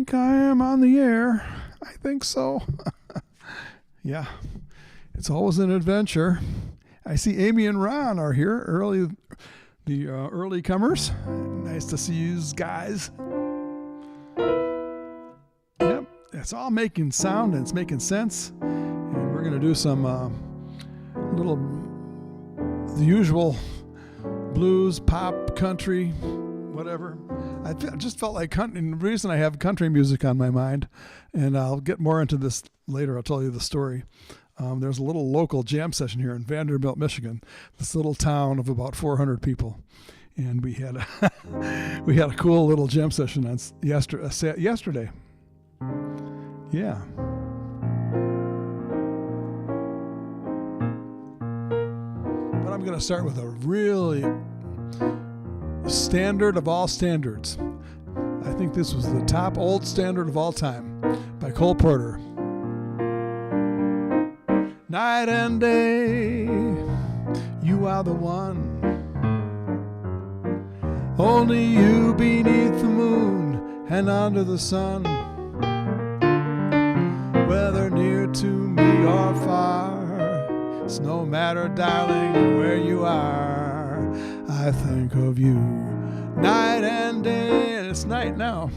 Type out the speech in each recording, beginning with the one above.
think I am on the air. I think so. Yeah, it's always an adventure. I see Amy and Ron are here, the early comers. Nice to see you guys. Yep, it's all making sound and it's making sense. And we're going to do some the usual blues, pop, country, whatever. I just felt like country, and the reason I have country music on my mind, and I'll get more into this later. I'll tell you the story. There's a little local jam session here in Vanderbilt, Michigan, this little town of about 400 people. And we had a cool little jam session on yesterday. Yeah. But I'm going to start with a really standard of all standards. I think this was the top old standard of all time by Cole Porter. Night and day, you are the one. Only you beneath the moon and under the sun. Whether near to me or far, it's no matter, darling, where you are. I think of you night and day, and it's night now.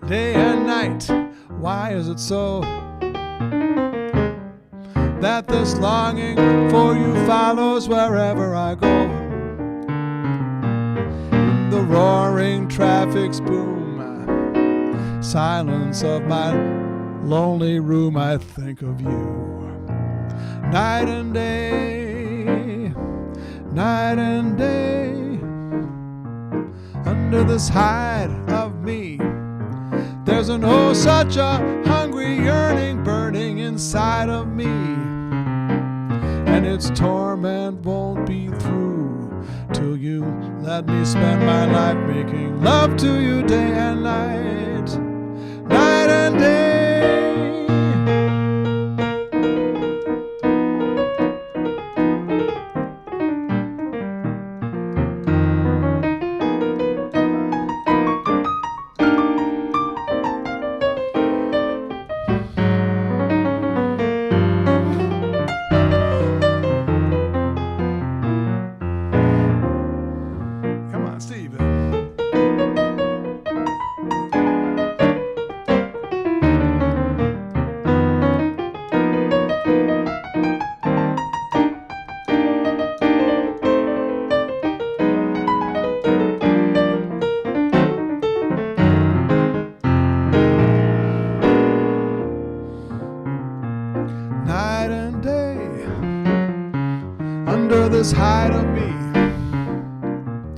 Day and night, why is it so that this longing for you follows wherever I go? In the roaring traffic's boom, silence of my lonely room, I think of you night and day, night and day. Under this hide of me, there's an oh such a hungry yearning burning inside of me, and its torment won't be through till you let me spend my life making love to you day and night, night and day. This hide of me,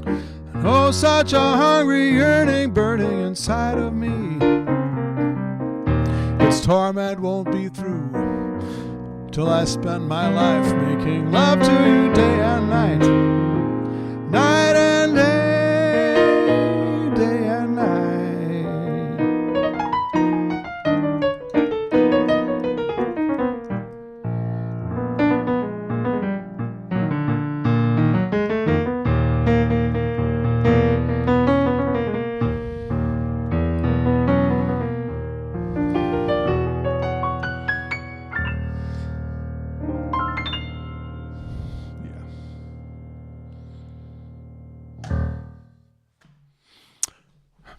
and oh such a hungry yearning burning inside of me, its torment won't be through till I spend my life making love to you day and night, night and day, day and night.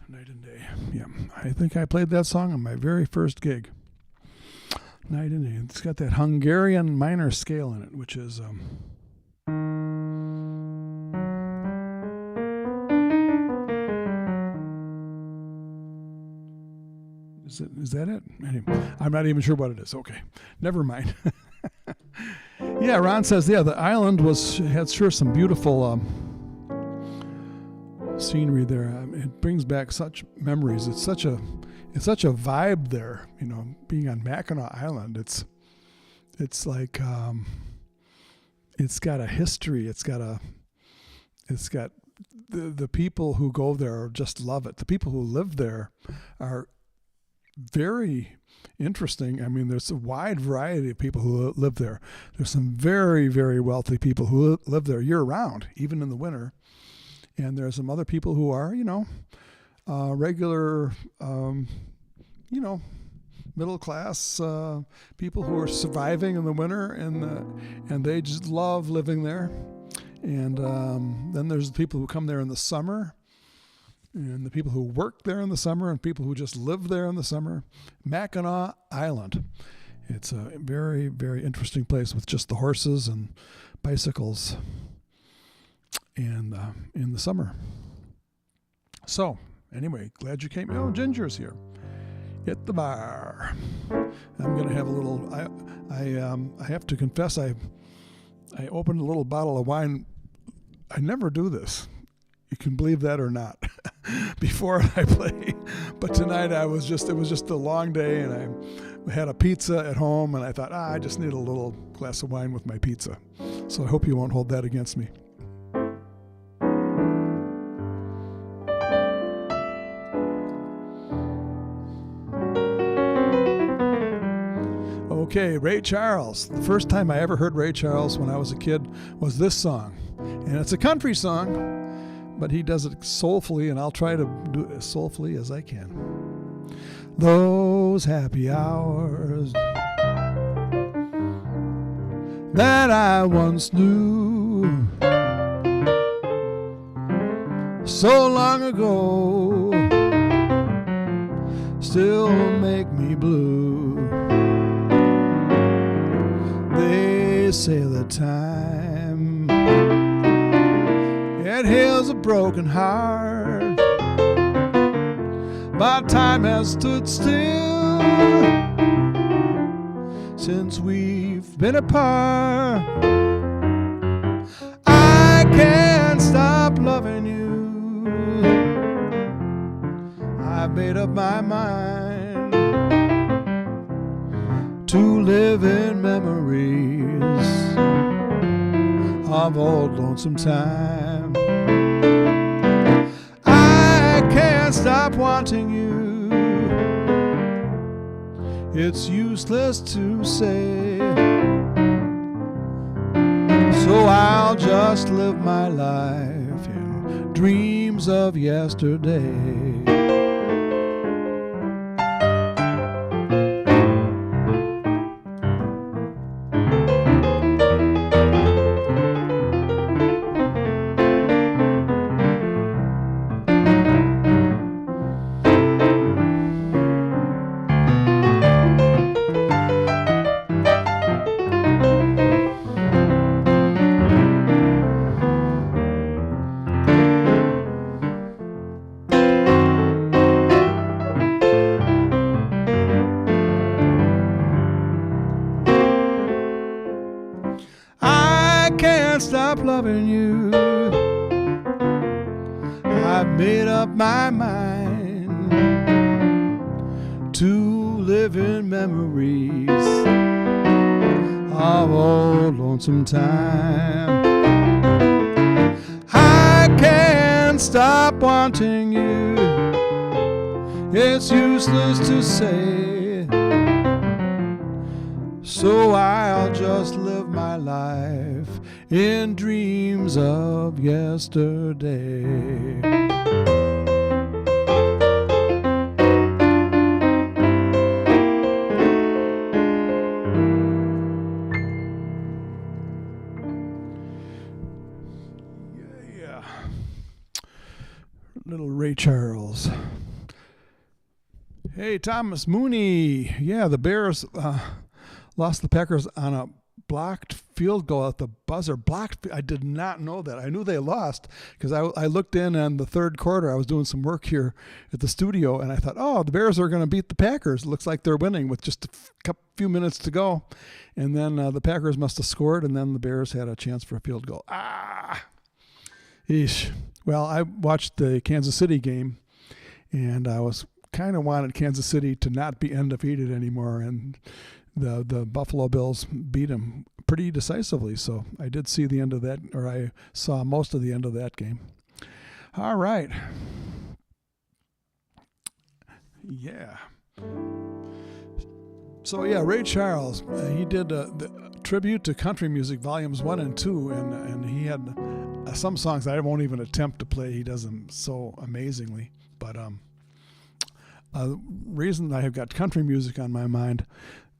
Night and day. Yeah, I think I played that song on my very first gig. Night and day. It's got that Hungarian minor scale in it, which is is that it? Anyway, I'm not even sure what it is. Okay, never mind. Yeah, Ron says, yeah, the island had sure some beautiful scenery there. It brings back such memories. It's such a vibe there, you know, being on Mackinac Island. It's like it's got a history. It's got the people who go there just love it. The people who live there are very interesting. I mean, there's a wide variety of people who live there. There's some very, very wealthy people who live there year round, even in the winter. And there's some other people who are, you know, regular, you know, middle class people who are surviving in the winter, and they just love living there. And then there's the people who come there in the summer, and the people who work there in the summer, and people who just live there in the summer. Mackinac Island. It's a very, very interesting place with just the horses and bicycles, and in the summer. So anyway, glad you came. Oh, Ginger's here. Hit the bar. I'm gonna have a little. I have to confess, I opened a little bottle of wine. I never do this. You can believe that or not. Before I play, but tonight it was just a long day, and I had a pizza at home, and I thought, I just need a little glass of wine with my pizza. So I hope you won't hold that against me. Okay, Ray Charles. The first time I ever heard Ray Charles when I was a kid was this song. And it's a country song, but he does it soulfully, and I'll try to do it as soulfully as I can. Those happy hours that I once knew so long ago still make me blue. They say the time it heals a broken heart, but time has stood still since we've been apart. I can't stop loving you. I've made up my mind to live in memories of old lonesome time. I can't stop wanting you. It's useless to say, so I'll just live my life in dreams of yesterday. Stop loving you. I've made up my mind to live in memories of old lonesome time. I can't stop wanting you. It's useless to say, so I'll just live my life in dreams of yesterday. Yeah. Little Ray Charles. Hey, Thomas Mooney. Yeah, the Bears lost the Packers on a blocked field goal at the buzzer. I did not know that. I knew they lost because I looked in the third quarter. I was doing some work here at the studio, and I thought, oh, the Bears are going to beat the Packers. It looks like they're winning with just a few minutes to go. And then the Packers must have scored, and then the Bears had a chance for a field goal. Eesh. Well, I watched the Kansas City game, and I was kind of wanted Kansas City to not be undefeated anymore, and the Buffalo Bills beat them pretty decisively. So I did see the end of that, or I saw most of the end of that game. All right. Yeah. So yeah, Ray Charles, he did the tribute to country music volumes 1 and 2, and he had some songs I won't even attempt to play. He does them so amazingly. But the reason I have got country music on my mind,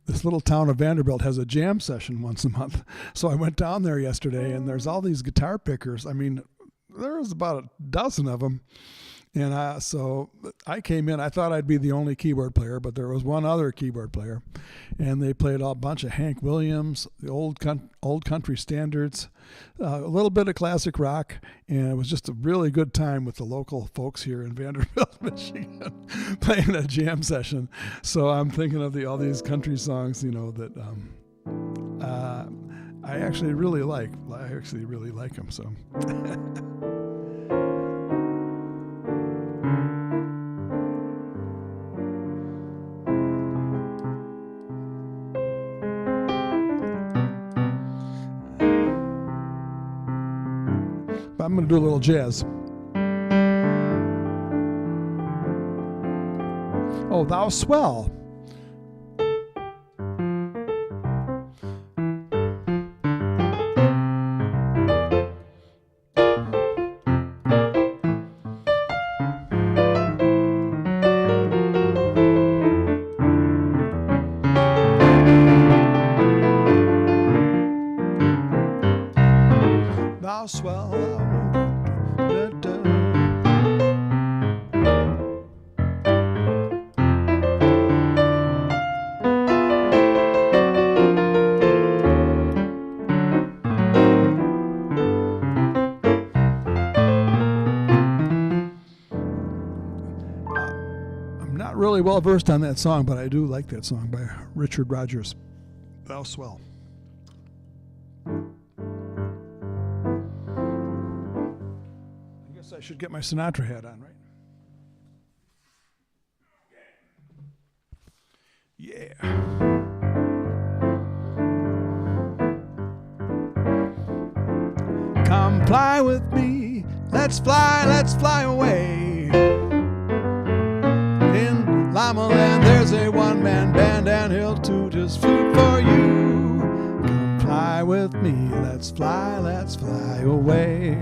this little town of Vanderbilt has a jam session once a month. So I went down there yesterday, and there's all these guitar pickers. I mean, there was about a dozen of them. And so I came in, I thought I'd be the only keyboard player, but there was one other keyboard player. And they played a bunch of Hank Williams, the old country standards, a little bit of classic rock. And it was just a really good time with the local folks here in Vanderbilt, Michigan, playing a jam session. So I'm thinking of all these country songs, you know, that I actually really like. I actually really like them, so... I'm going to do a little jazz. Oh, thou swell. Thou swell. Really well versed on that song, but I do like that song by Richard Rodgers, Thou Swell. I guess I should get my Sinatra hat on, right? Yeah. Come fly with me, let's fly away. Lima Land, there's a one-man band, and he'll toot his flute for you. Come fly with me, let's fly away.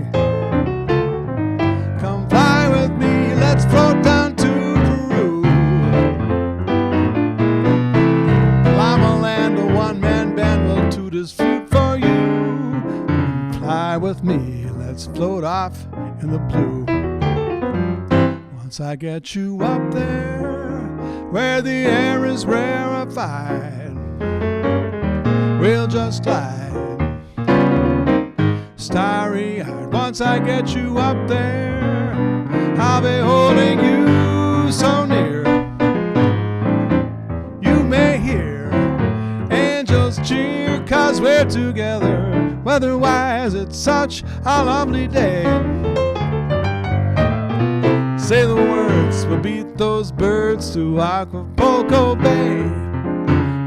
Come fly with me, let's float down to Peru. Lima Land, a one-man band will toot his flute for you. Come fly with me, let's float off in the blue. Once I get you up there, where the air is rarefied, we'll just glide, starry-eyed. Once I get you up there, I'll be holding you so near. You may hear angels cheer, 'cause we're together. Weather-wise, it's such a lovely day. Say the words, we'll beat those birds to Acapulco Bay.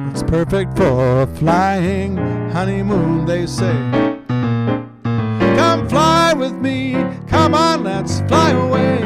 It's perfect for a flying honeymoon, they say. Come fly with me, come on, let's fly away.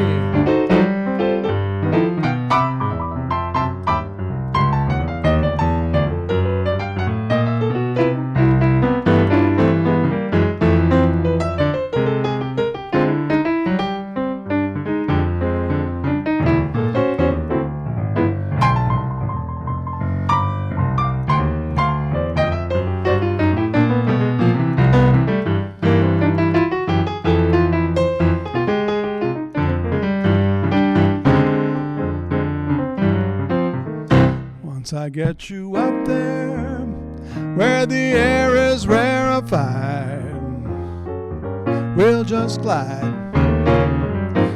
Once I get you up there, where the air is rarefied, we'll just glide,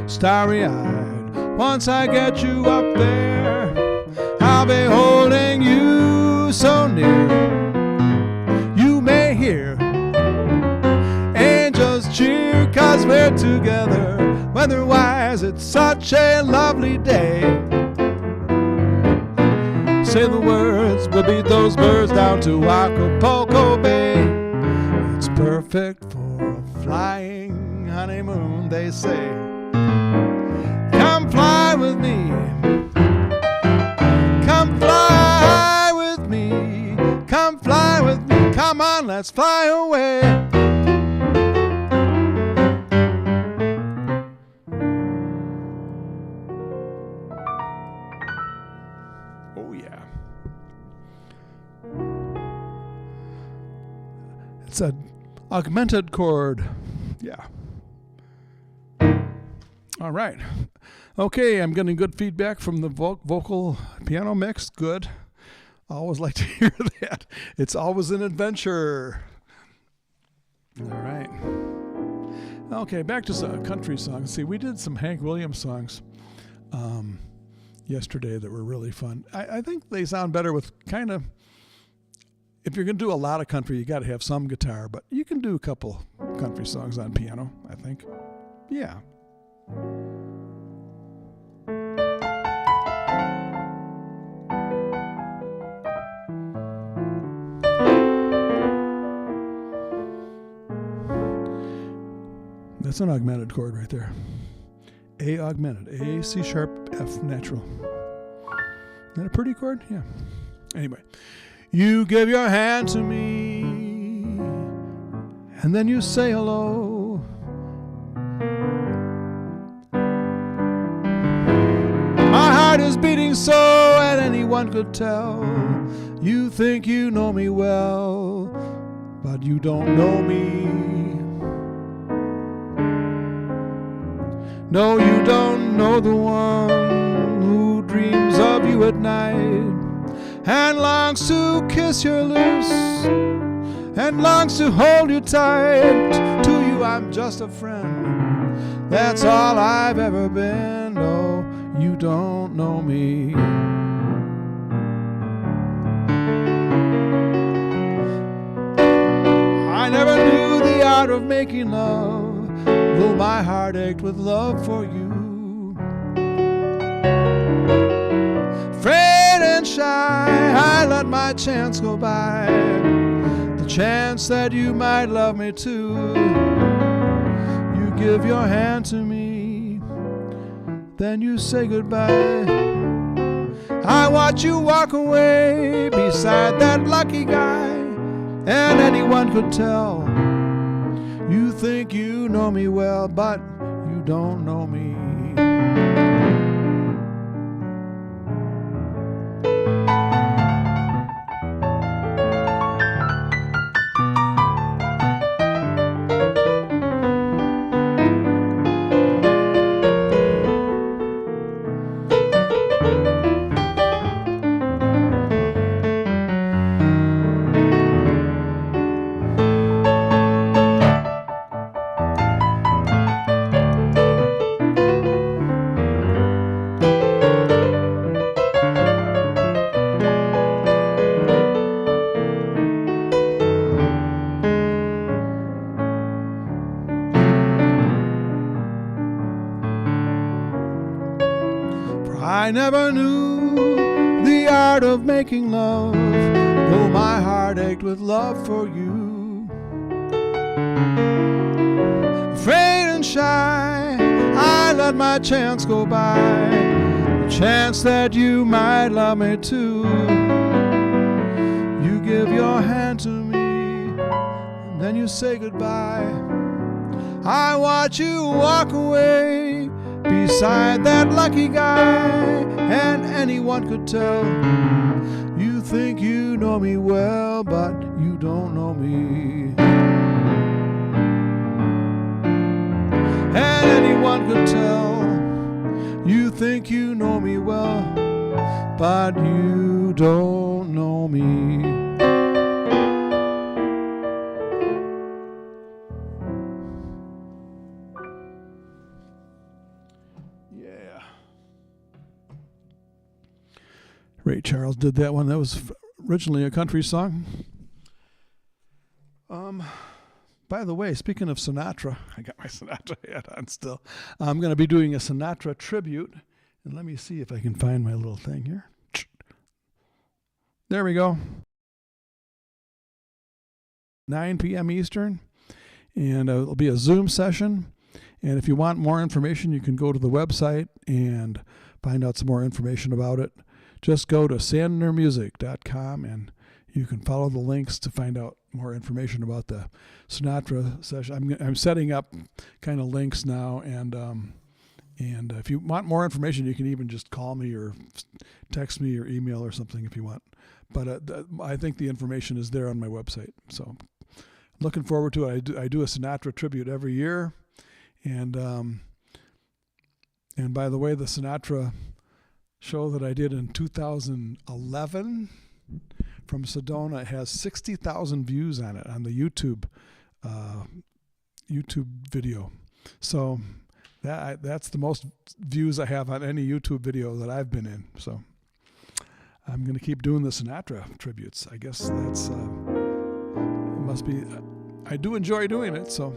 starry-eyed. Once I get you up there, I'll be holding you so near. You may hear angels cheer, 'cause we're together. Weather-wise, it's such a lovely day. Say the words, we'll beat those birds down to Acapulco Bay. It's perfect for a flying honeymoon, they say. Come fly with me. Come fly with me. Come fly with me. Come on, let's fly away. It's a augmented chord. Yeah. All right. Okay, I'm getting good feedback from the vocal piano mix. Good. I always like to hear that. It's always an adventure. All right. Okay, back to some country songs. See, we did some Hank Williams songs yesterday that were really fun. I think they sound better with kind of, if you're going to do a lot of country, you got to have some guitar, but you can do a couple country songs on piano, I think. Yeah. That's an augmented chord right there. A augmented. A, C sharp, F natural. Isn't that a pretty chord? Yeah. Anyway. You give your hand to me, and then you say hello. My heart is beating so, and anyone could tell. You think you know me well, but you don't know me. No, you don't know the one who dreams of you at night and longs to kiss your lips and longs to hold you tight. To you I'm just a friend, that's all I've ever been. No, you don't know me. I never knew the art of making love, though my heart ached with love for you. Afraid and shy, I let my chance go by, the chance that you might love me too. You give your hand to me, then you say goodbye. I watch you walk away beside that lucky guy, and anyone could tell. You think you know me well, but you don't know me. I never knew the art of making love, though my heart ached with love for you. Afraid and shy, I let my chance go by, the chance that you might love me too. You give your hand to me, and then you say goodbye. I watch you walk away beside that lucky guy, and anyone could tell. You think you know me well, but you don't know me. And anyone could tell. You think you know me well, but you don't know me. Ray Charles did that one. That was originally a country song. By the way, speaking of Sinatra, I got my Sinatra hat on still. I'm going to be doing a Sinatra tribute. And let me see if I can find my little thing here. There we go. 9 p.m. Eastern. And it'll be a Zoom session. And if you want more information, you can go to the website and find out some more information about it. Just go to sandnermusic.com and you can follow the links to find out more information about the Sinatra session. I'm setting up kind of links now, and if you want more information, you can even just call me or text me or email or something if you want. But I think the information is there on my website. So looking forward to it. I do a Sinatra tribute every year, and by the way, the Sinatra show that I did in 2011 from Sedona has 60,000 views on it on the YouTube video. So that's the most views I have on any YouTube video that I've been in. So I'm going to keep doing the Sinatra tributes. I guess that's it must be. I do enjoy doing it. So.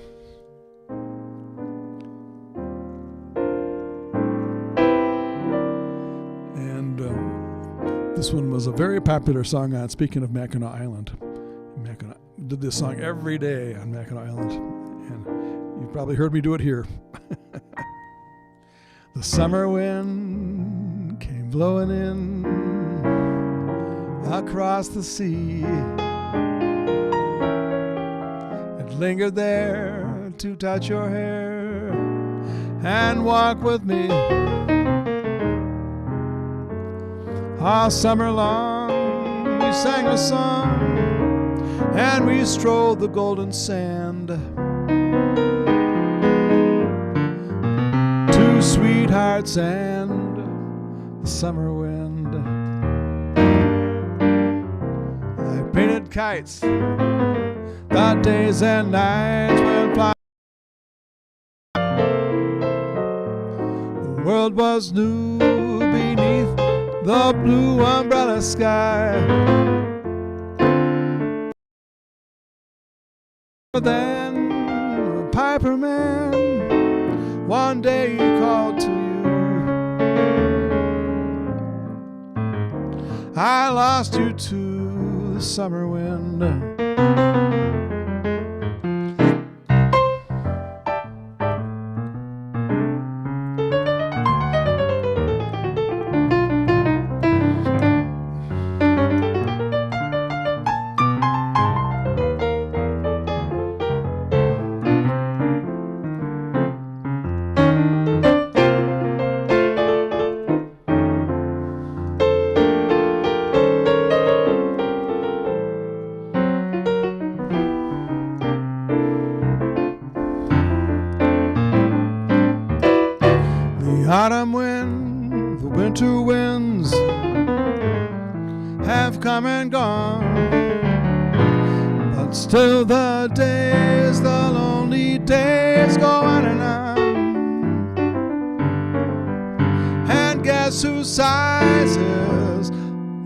This one was a very popular song on, speaking of Mackinac Island. Mackinac did this song every day on Mackinac Island, and you've probably heard me do it here. The summer wind came blowing in across the sea. It lingered there to touch your hair and walk with me. All summer long we sang a song and we strolled the golden sand. Two sweethearts and the summer wind. I painted kites, the days and nights went flying. The world was new beneath the blue umbrella sky. Then a piper man one day he called to you. I lost you to the summer wind. The autumn wind, the winter winds have come and gone, but still the days, the lonely days go on and on. And guess who sighs his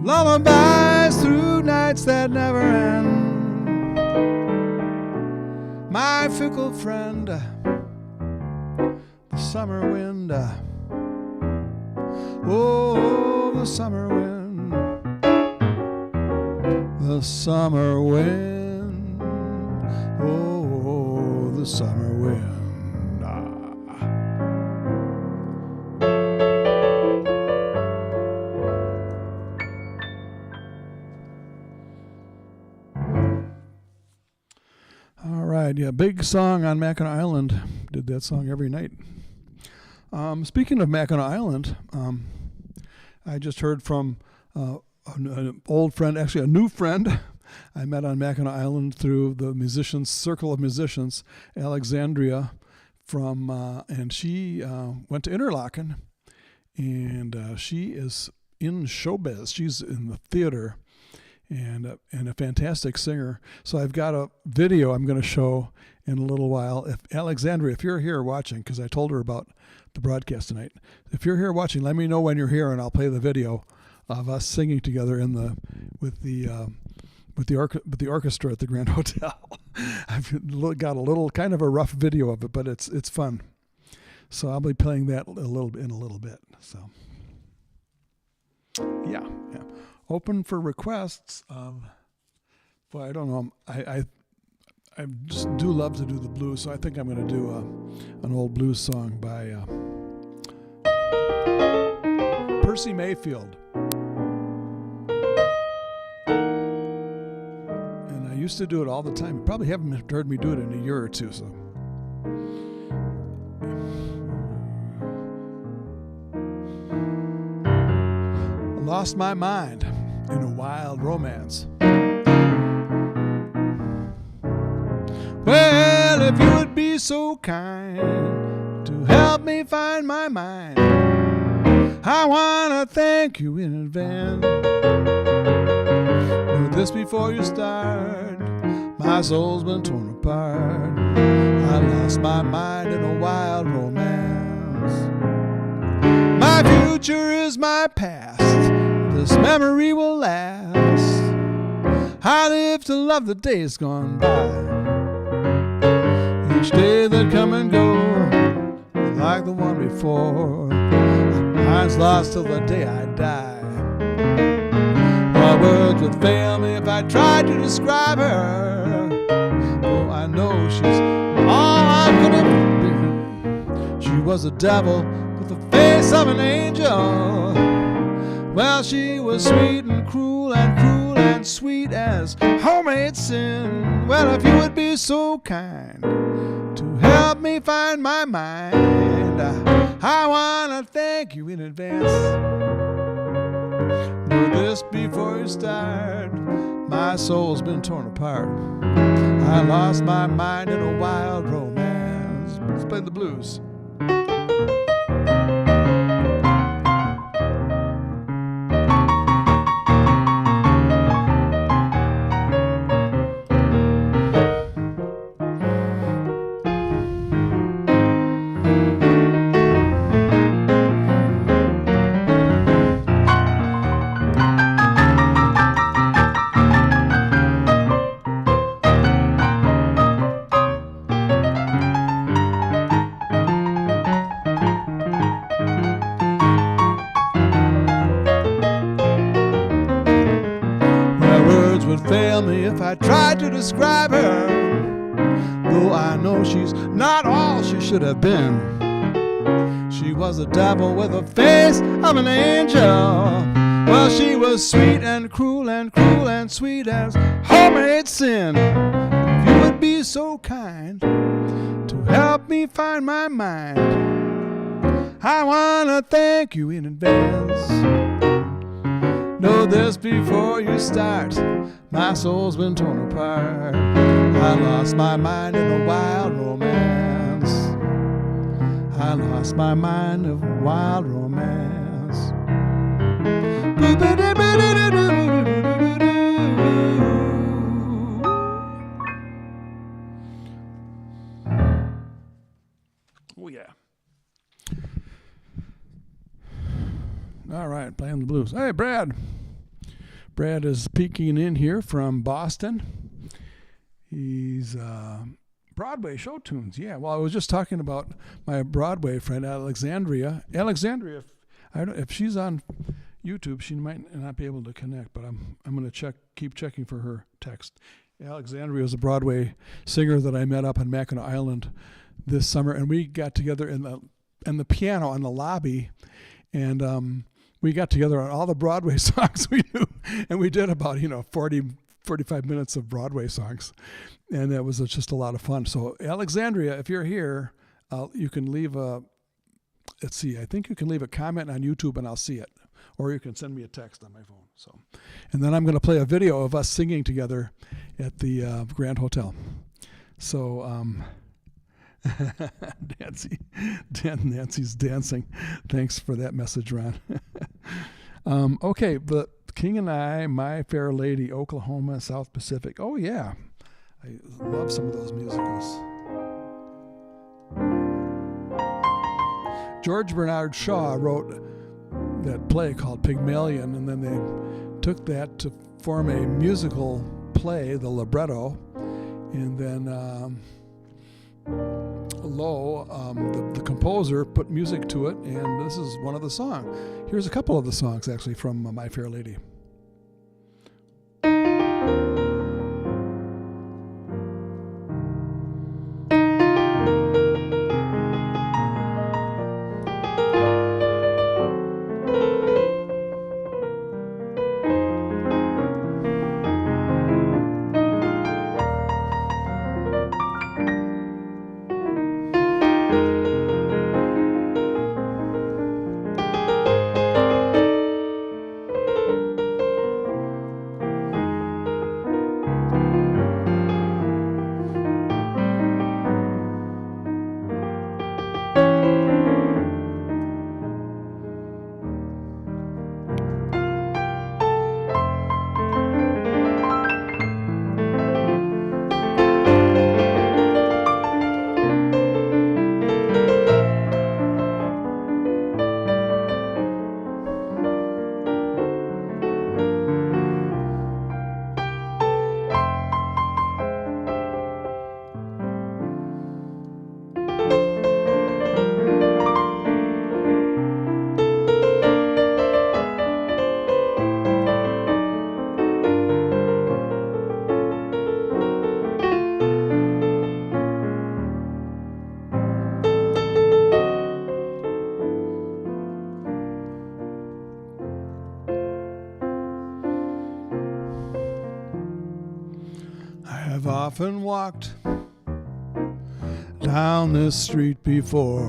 lullabies through nights that never end? My fickle friend, the summer wind. Oh, the summer wind, the summer wind, oh, the summer wind. All right, yeah, big song on Mackinac Island. Did that song every night. Speaking of Mackinac Island, I just heard from an old friend, actually a new friend I met on Mackinac Island through the Circle of Musicians, Alexandria, and she went to Interlaken, and she is in showbiz. She's in the theater, and a fantastic singer. So I've got a video I'm going to show in a little while. If Alexandria, if you're here watching, because I told her about the broadcast tonight. If you're here watching, let me know when you're here, and I'll play the video of us singing together with the orchestra at the Grand Hotel. I've got a little kind of a rough video of it, but it's fun. So I'll be playing that in a little bit. So yeah. Open for requests. But I don't know. I just do love to do the blues, so I think I'm going to do an old blues song by Percy Mayfield. And I used to do it all the time. You probably haven't heard me do it in a year or two. So. I lost my mind in a wild romance. Well, if you would be so kind to help me find my mind, I wanna thank you in advance. Do this before you start. My soul's been torn apart. I lost my mind in a wild romance. My future is my past. This memory will last. I live to love the days gone by. Each day that come and go, like the one before. Mine's lost till the day I die. My words would fail me if I tried to describe her. Oh, I know she's all I could ever be. She was a devil with the face of an angel. Well, she was sweet and cruel and sweet as homemade sin. Well, if you would be so kind to help me find my mind, I wanna thank you in advance. Do this before you start. My soul's been torn apart. I lost my mind in a wild romance. Let's play the blues. Would fail me if I tried to describe her. Though I know she's not all she should have been. She was a devil with the face of an angel. Well, she was sweet and cruel and sweet as homemade sin. If you would be so kind to help me find my mind, I wanna thank you in advance. Know this before you start. My soul's been torn apart. I lost my mind in a wild romance. I lost my mind in a wild romance. Oh yeah. All right, playing the blues. Hey, Brad. Brad is peeking in here from Boston. He's Broadway show tunes. Yeah, well, I was just talking about my Broadway friend, Alexandria. Alexandria, if she's on YouTube, she might not be able to connect, but I'm going to keep checking for her text. Alexandria is a Broadway singer that I met up on Mackinac Island this summer, and we got together in the piano in the lobby, and we got together on all the Broadway songs we knew, and we did about 45 minutes of Broadway songs, and it was just a lot of fun. So Alexandria, if you're here, you can leave I think you can leave a comment on YouTube and I'll see it, or you can send me a text on my phone. So, and then I'm going to play a video of us singing together at the Grand Hotel. So Nancy's dancing. Thanks for that message, Ron. Okay, but King and I, My Fair Lady, Oklahoma, South Pacific. Oh yeah, I love some of those musicals. George Bernard Shaw wrote that play called Pygmalion, and then they took that to form a musical play, the libretto, and then the composer put music to it, and this is one of the songs. Here's a couple of the songs actually from My Fair Lady. often walked down this street before,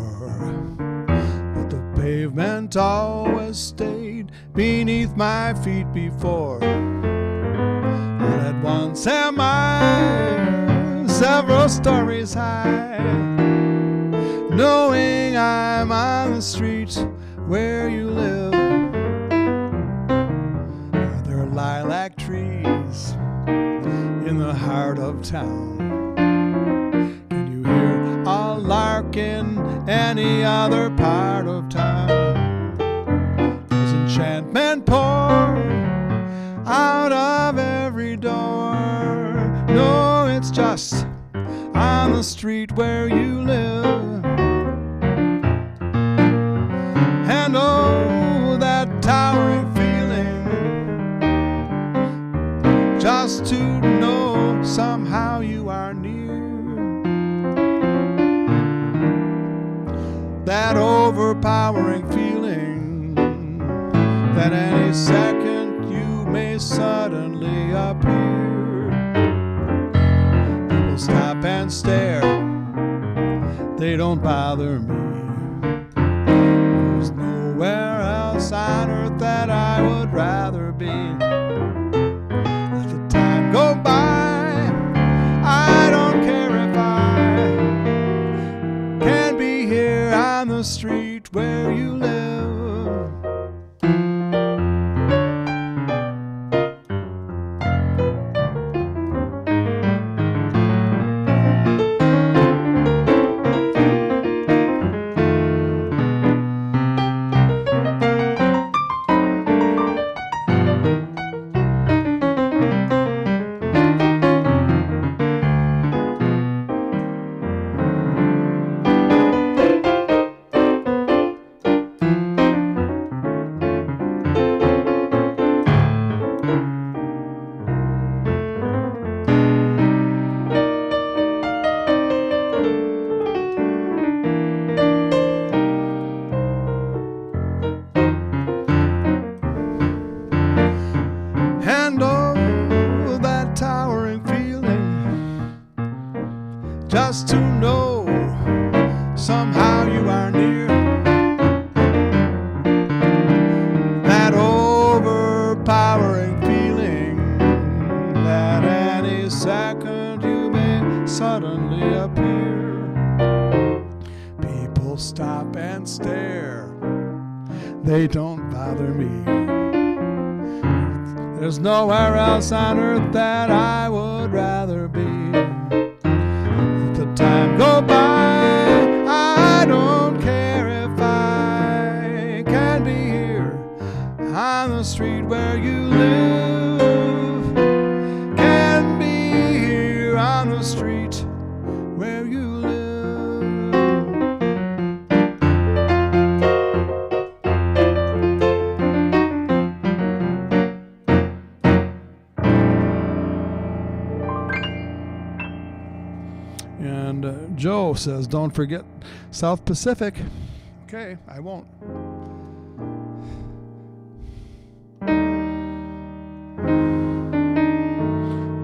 but the pavement always stayed beneath my feet before. All at once am I several stories high, knowing I'm on the street where you live. Are there lilac trees in the heart of town? Can you hear a lark in any other part of town? Does enchantment pour out of every door? No, it's just on the street where you live. And oh, that towering feeling, just to know somehow you are near. That overpowering feeling that any second you may suddenly appear. People stop and stare, they don't bother me. There's nowhere else on earth that I would rather be. Let the time go by, I don't care if I can be here on the street where you live. Just to know somehow you are near. That overpowering feeling that any second you may suddenly appear. People stop and stare, they don't bother me. There's nowhere else on earth that I would rather be. Time go by, I don't care if I can be here on the street where you live. Can be here on the street where you live. And Joe says, don't forget South Pacific. Okay, I won't.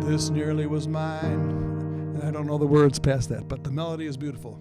This nearly was mine. And I don't know the words past that, but the melody is beautiful.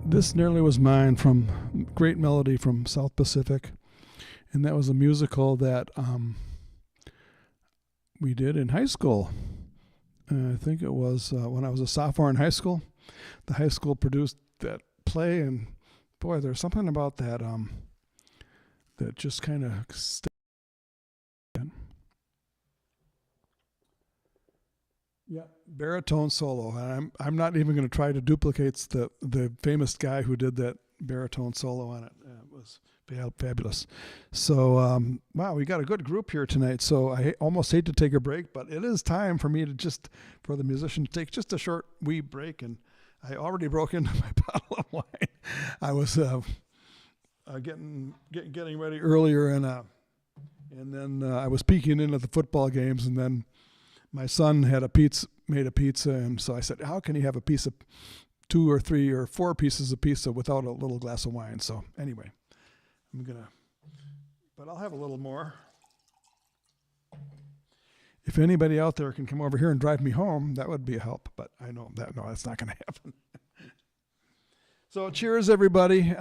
This nearly was mine, from great melody from South Pacific, and that was a musical that we did in high school. I think it was when I was a sophomore in high school. The high school produced that play, and boy, there's something about that that just kind of stayed in. Yeah, baritone solo. And I'm not even going to try to duplicate the famous guy who did that baritone solo on it. It was fabulous. So wow, we got a good group here tonight. So I almost hate to take a break, but it is time for me to for the musician to take just a short wee break. And I already broke into my bottle of wine. I was getting ready earlier, and then I was peeking in at the football games, and then my son made a pizza, and so I said, how can you have a piece of 2 or 3 or 4 pieces of pizza without a little glass of wine? So anyway, but I'll have a little more. If anybody out there can come over here and drive me home, that would be a help, but I know that's not going to happen. So cheers, everybody.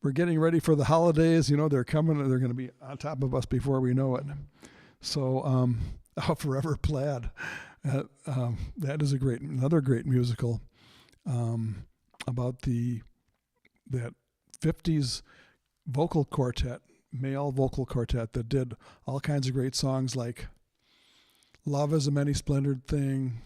We're getting ready for the holidays. They're coming. They're going to be on top of us before we know it. So Forever Plaid. That is another great musical about that 50s vocal quartet, male vocal quartet that did all kinds of great songs like Love is a Many Splendored Thing.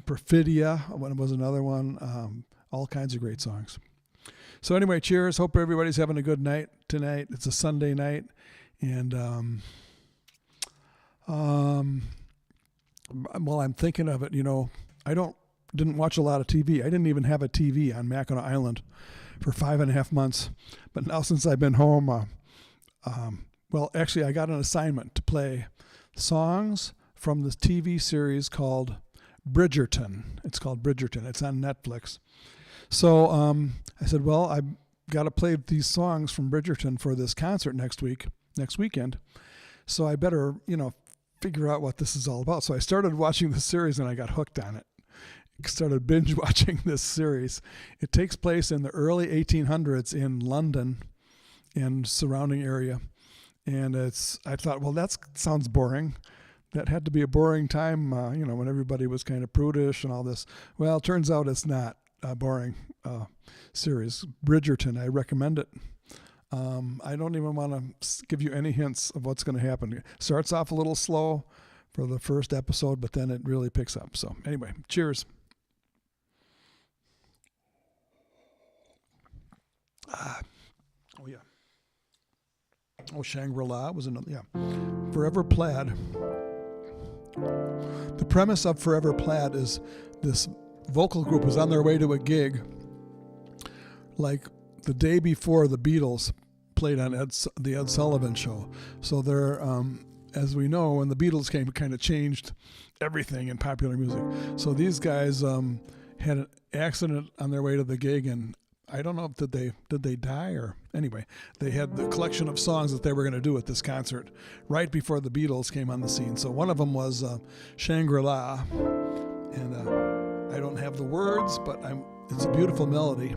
Perfidia was another one. All kinds of great songs. So anyway, cheers. Hope everybody's having a good night tonight. It's a Sunday night. And while I'm thinking of it, I didn't watch a lot of TV. I didn't even have a TV on Mackinac Island for 5.5 months. But now since I've been home, well, actually, I got an assignment to play songs from this TV series called Bridgerton. It's called Bridgerton. It's on Netflix. So I said, well, I've got to play these songs from Bridgerton for this concert next weekend. So I better, figure out what this is all about. So I started watching the series, and I got hooked on it. Started binge watching this series. It takes place in the early 1800s in London and surrounding area. And I thought, well, that sounds boring. That had to be a boring time, when everybody was kind of prudish and all this. Well, it turns out it's not a boring series. Bridgerton, I recommend it. I don't even want to give you any hints of what's going to happen. It starts off a little slow for the first episode, but then it really picks up. So anyway, cheers. Oh, yeah. Oh, Shangri-La was another, yeah. Forever Plaid. The premise of Forever Plaid is this vocal group was on their way to a gig like the day before the Beatles played on the Ed Sullivan Show. So they're, as we know, when the Beatles came, it kind of changed everything in popular music. So these guys had an accident on their way to the gig, and I don't know if did they die, or anyway, they had the collection of songs that they were going to do at this concert right before the Beatles came on the scene. So one of them was Shangri-La, and I don't have the words, but it's a beautiful melody.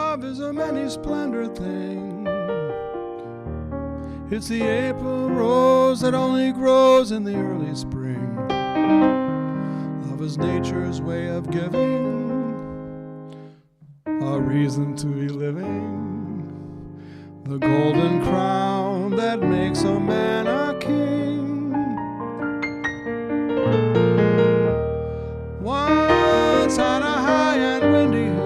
love is a many-splendored thing. It's the April rose that only grows in the early spring. Love is nature's way of giving a reason to be living, the golden crown that makes a man a king. Once on a high and windy hill,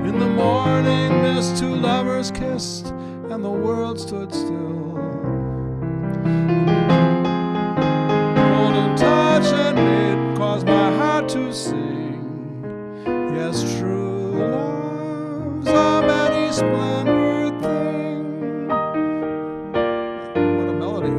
in the morning mist, two lovers kissed and the world stood still. Golden touch and made caused my heart to sing. Yes, true love's a many splendored thing. What a melody.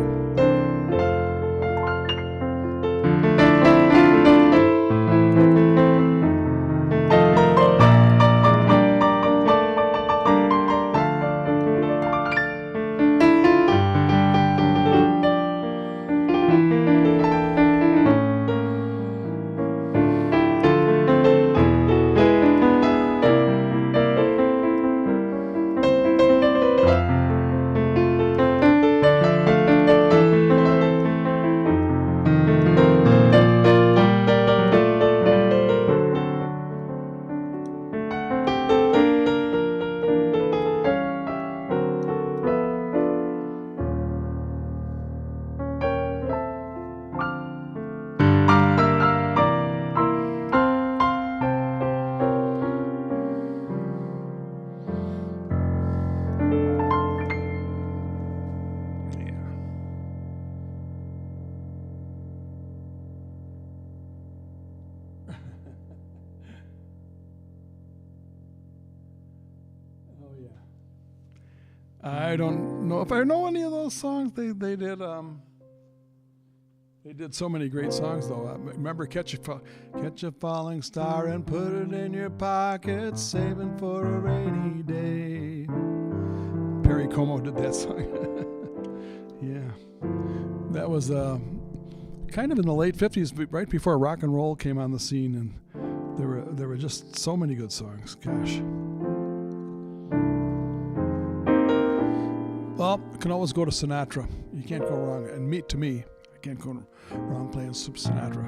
I don't know if I know any of those songs. They did so many great songs though. Remember catch a falling star and put it in your pocket, saving for a rainy day. Perry Como did that song. Yeah, that was kind of in the late 50s, right before rock and roll came on the scene, and there were just so many good songs. Gosh. Well, you can always go to Sinatra. You can't go wrong. And to me, I can't go wrong playing Sinatra.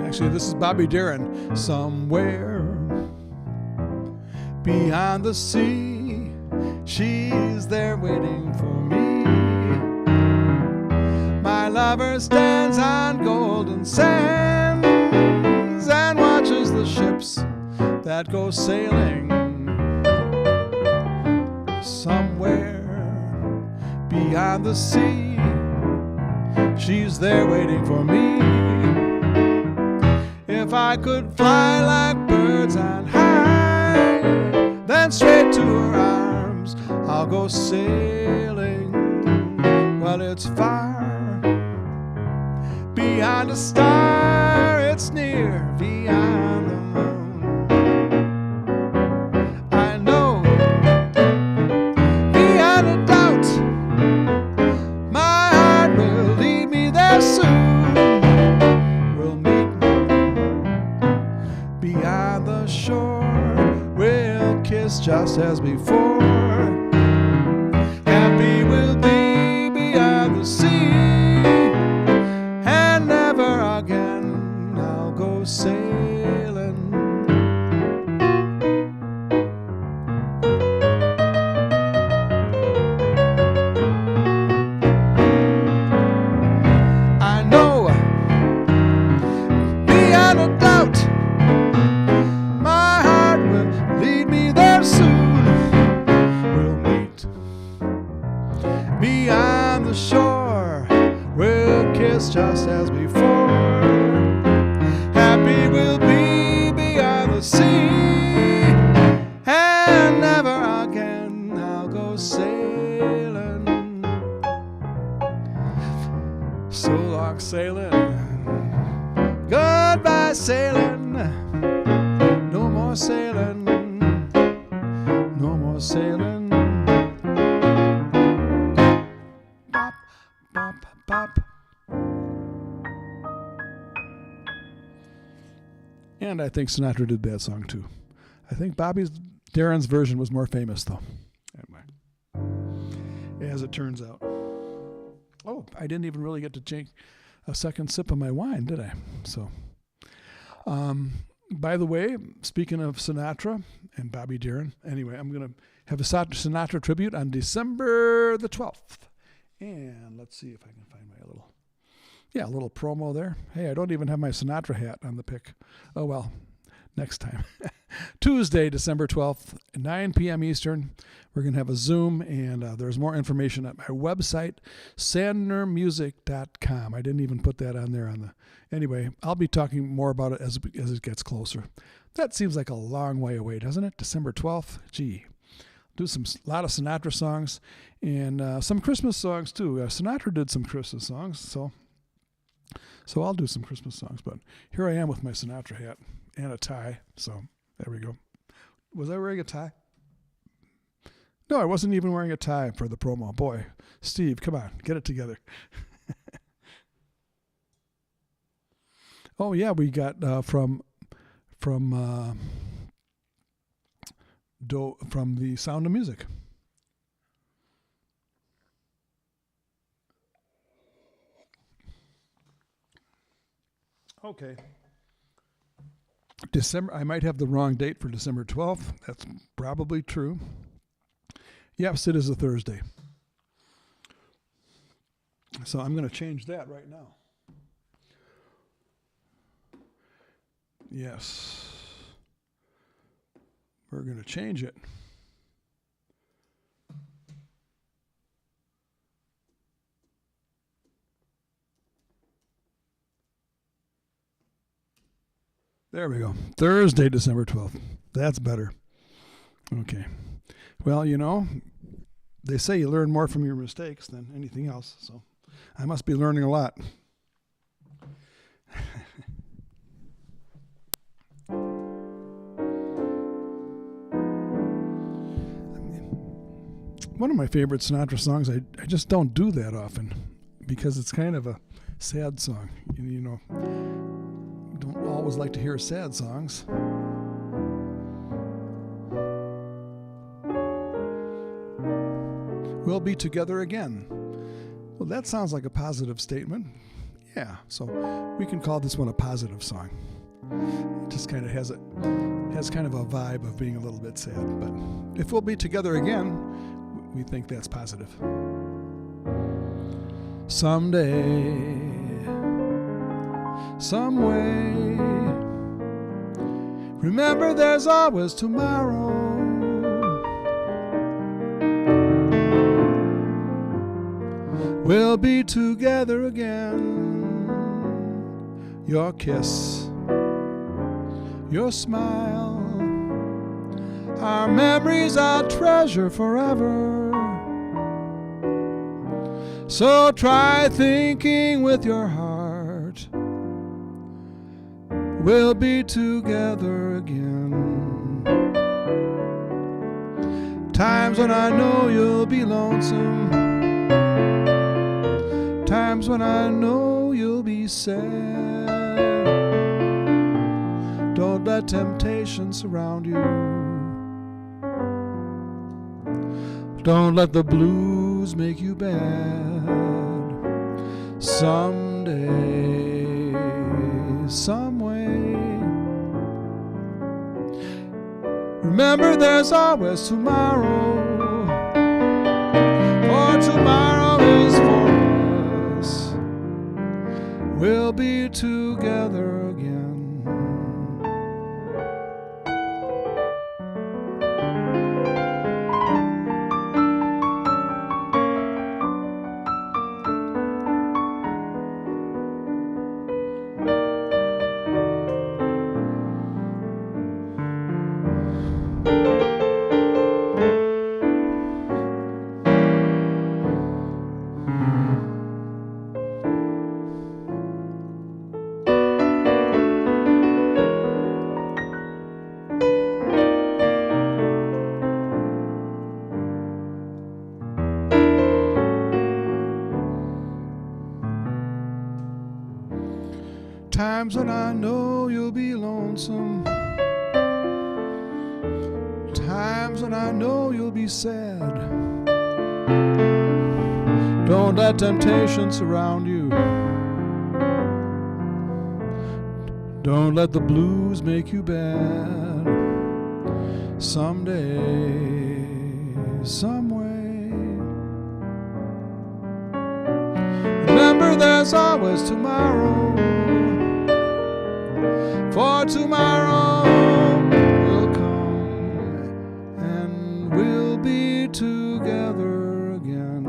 Actually, this is Bobby Darin. Somewhere beyond the sea, she's there waiting for me. My lover stands on golden sands and watches the ships that go sailing. Somewhere beyond the sea, she's there waiting for me. If I could fly like birds on high, then straight to her arms I'll go sailing. Well, it's far beyond a star, it's near beyond the moon. Soon we'll meet beyond the shore. We'll kiss just as before. Happy we'll be beyond the sea, and never again I'll go sailing. Beyond the shore, we'll kiss just as before. Happy we'll be beyond the sea, and never again I'll go sailing. So long sailing, goodbye sailing, no more sailing, no more sailing. Bop, bop, bop. And I think Sinatra did that song too. I think Darin's version was more famous though. Anyway, as it turns out. Oh, I didn't even really get to take a second sip of my wine, did I? So, by the way, speaking of Sinatra and Bobby Darin, anyway, I'm going to have a Sinatra tribute on December the 12th. And let's see if I can find my little promo there. Hey, I don't even have my Sinatra hat on the pick. Oh, well, next time. Tuesday, December 12th, 9 p.m. Eastern. We're going to have a Zoom, and there's more information at my website, sandnermusic.com. I didn't even put that on there. Anyway, I'll be talking more about it as it gets closer. That seems like a long way away, doesn't it? December 12th? Gee. Do a lot of Sinatra songs and some Christmas songs, too. Sinatra did some Christmas songs, so I'll do some Christmas songs. But here I am with my Sinatra hat and a tie, so there we go. Was I wearing a tie? No, I wasn't even wearing a tie for the promo. Boy, Steve, come on, get it together. Oh yeah, we got from the Sound of Music. Okay. I might have the wrong date for December 12th. That's probably true. Yes, it is a Thursday. So I'm going to change that right now. Yes. We're going to change it. There we go. Thursday, December 12th. That's better. Okay. Well, they say you learn more from your mistakes than anything else, so I must be learning a lot. One of my favorite Sinatra songs, I just don't do that often because it's kind of a sad song. Don't always like to hear sad songs. We'll be together again. Well, that sounds like a positive statement. Yeah, so we can call this one a positive song. It just kind of has kind of a vibe of being a little bit sad. But if we'll be together again, we think that's positive. Someday, some way, remember there's always tomorrow. We'll be together again. Your kiss, your smile, our memories I'll treasure forever. So try thinking with your heart. We'll be together again. Times when I know you'll be lonesome. Times when I know you'll be sad. Don't let temptation surround you. Don't let the blues make you bad. Someday, some way, remember there's always tomorrow. For tomorrow is for us. We'll be together again. Times when I know you'll be lonesome. Times when I know you'll be sad. Don't let temptation surround you. Don't let the blues make you bad. Someday, some way. Remember, there's always tomorrow. For tomorrow will come and we'll be together again.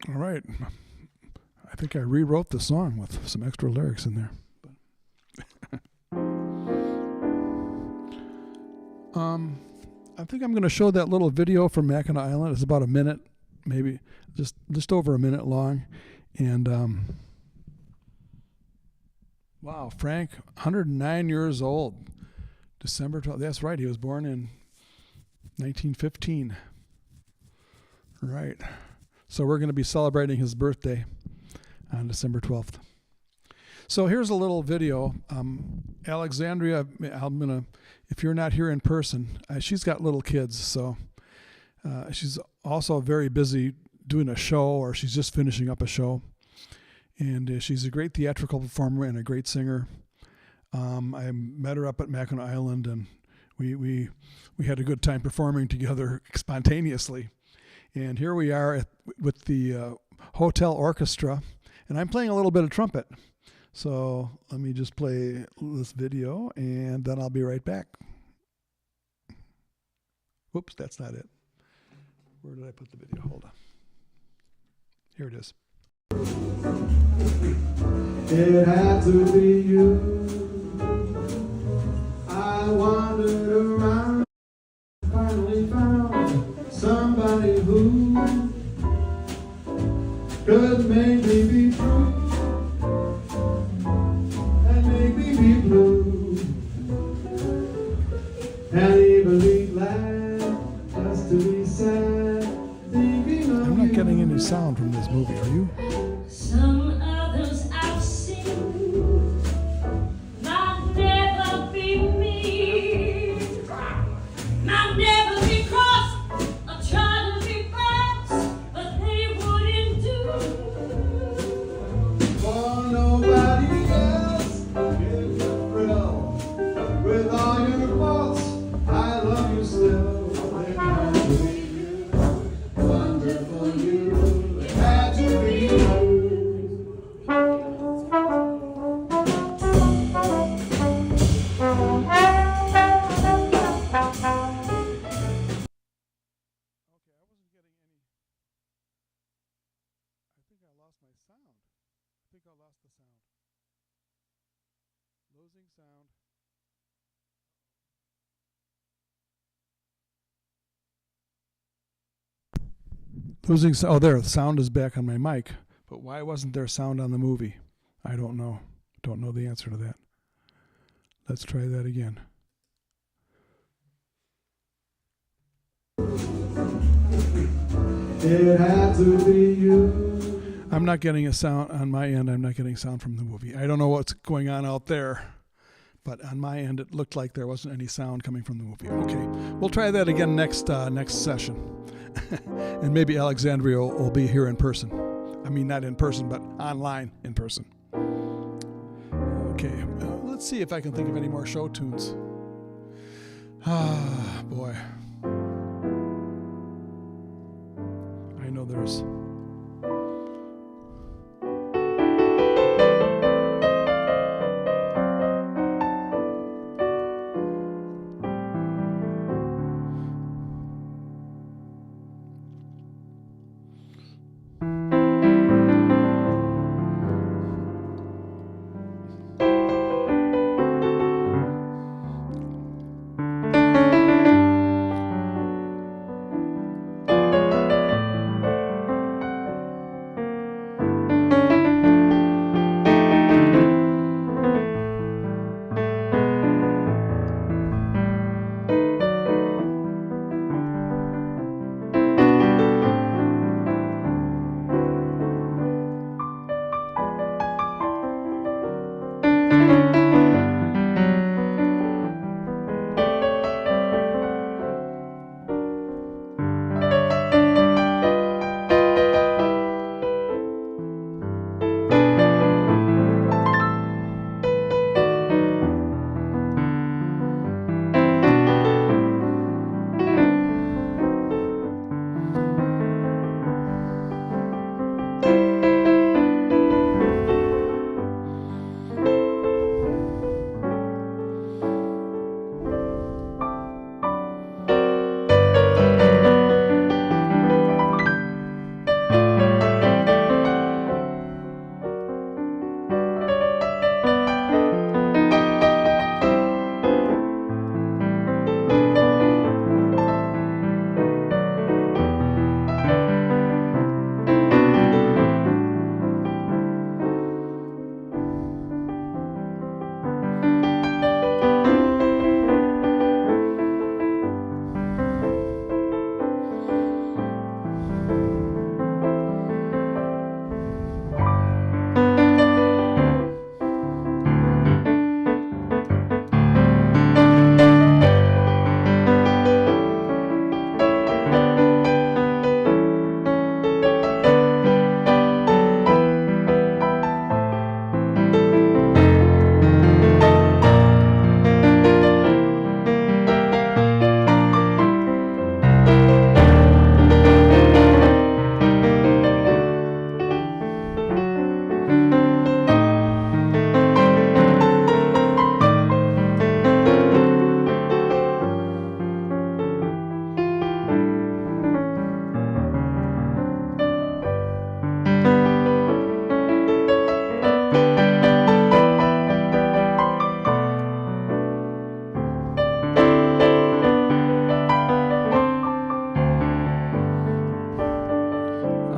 All right. I think I rewrote the song with some extra lyrics in there. I think I'm going to show that little video from Mackinac Island. It's about a minute, maybe just over a minute long. And wow, Frank, 109 years old. December 12th. That's right. He was born in 1915. Right. So we're going to be celebrating his birthday on December 12th. So here's a little video. Alexandria, if you're not here in person, she's got little kids, so she's also very busy doing a show, or she's just finishing up a show. And she's a great theatrical performer and a great singer. I met her up at Mackinac Island, and we had a good time performing together spontaneously. And here we are with the hotel orchestra, and I'm playing a little bit of trumpet. So let me just play this video, and then I'll be right back. Whoops, that's not it. Where did I put the video? Hold on. Here it is. It had to be you. I wandered around, finally found somebody who could make me be true and make me be blue and even be glad just to be sad thinking of you. I'm not getting any sound from this movie, are you? Some others I've seen might never be me, might never be cross or try to be fast, but they wouldn't do. For nobody else gives a thrill. With all your faults, I love you still. It had to be you, wonderful you. It had to be you. Losing sound. Losing sound. Oh, there. The sound is back on my mic. But why wasn't there sound on the movie? I don't know. Don't know the answer to that. Let's try that again. It had to be you. I'm not getting a sound on my end. I'm not getting sound from the movie. I don't know what's going on out there, but on my end, it looked like there wasn't any sound coming from the movie. Okay, we'll try that again next session, and maybe Alexandria will be here in person. I mean, not in person, but online in person. Okay, let's see if I can think of any more show tunes. Ah, boy. I know there's...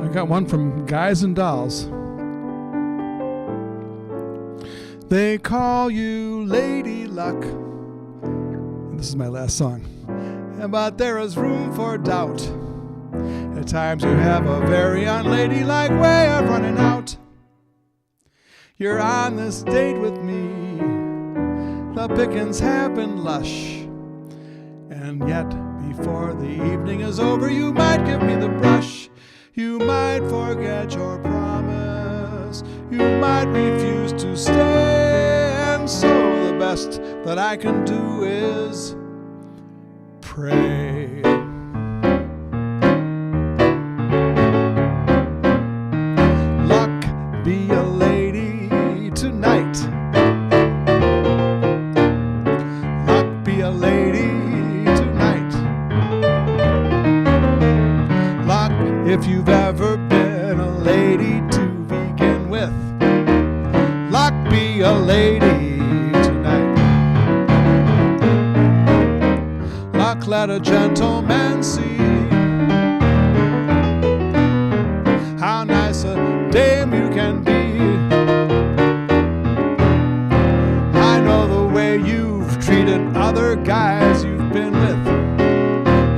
I got one from Guys and Dolls. They call you Lady Luck. And this is my last song. But there is room for doubt. At times you have a very unladylike way of running out. You're on this date with me. The pickings have been lush. And yet, before the evening is over, you might give me the brush. You might forget your promise. You might refuse to stay. And so the best that I can do is pray. Luck be a lady tonight. Luck be a lady tonight. Luck, if you've ever been a lady to begin with. Luck be a lady tonight. Luck, let a gentleman see how nice a dame you can be. I know the way you've treated other guys you've been with.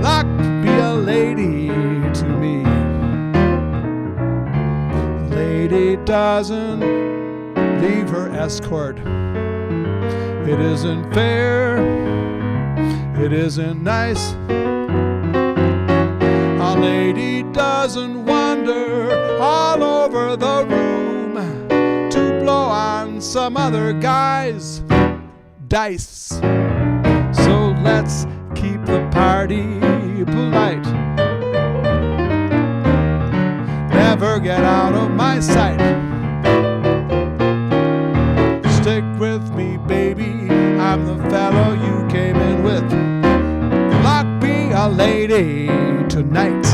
Luck be a lady to me. A lady doesn't leave her escort. It isn't fair. It isn't nice. A lady doesn't wander all over the room to blow on some other guy's dice. So let's keep the party polite. Never get out of my sight. Stick with me, baby. I'm the fellow you came in with. Luck be a lady tonight.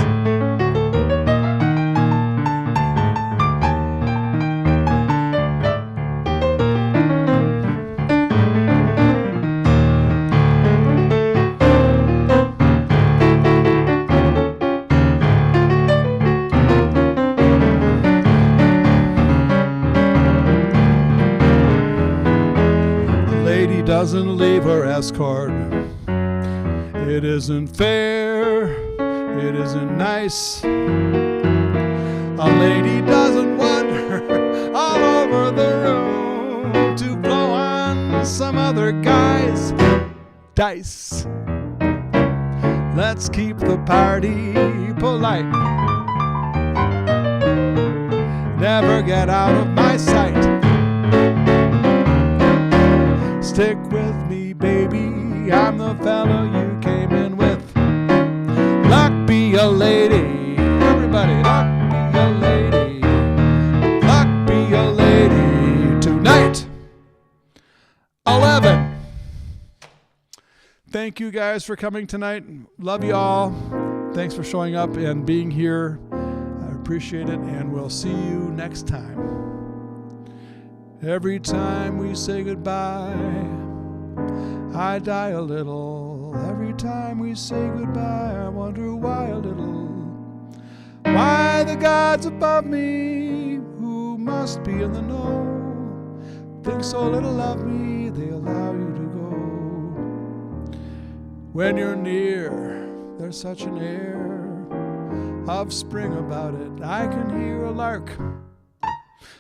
Doesn't leave her escort. It isn't fair. It isn't nice. A lady doesn't wander all over the room to blow on some other guy's dice. Let's keep the party polite. Never get out of my sight. Stick with me, baby. I'm the fellow you came in with. Luck be a lady. Everybody, luck be a lady. Luck be a lady tonight. 11. Thank you guys for coming tonight. Love you all. Thanks for showing up and being here. I appreciate it, and we'll see you next time. Every time we say goodbye, I die a little. Every time we say goodbye, I wonder why a little. Why the gods above me, who must be in the know, think so little of me, they allow you to go. When you're near, there's such an air of spring about it. I can hear a lark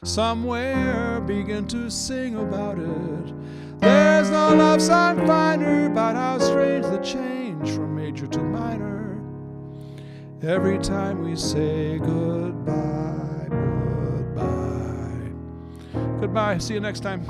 somewhere begin to sing about it. There's no love song finer about how strange the change from major to minor. Every time we say goodbye, goodbye. Goodbye, see you next time.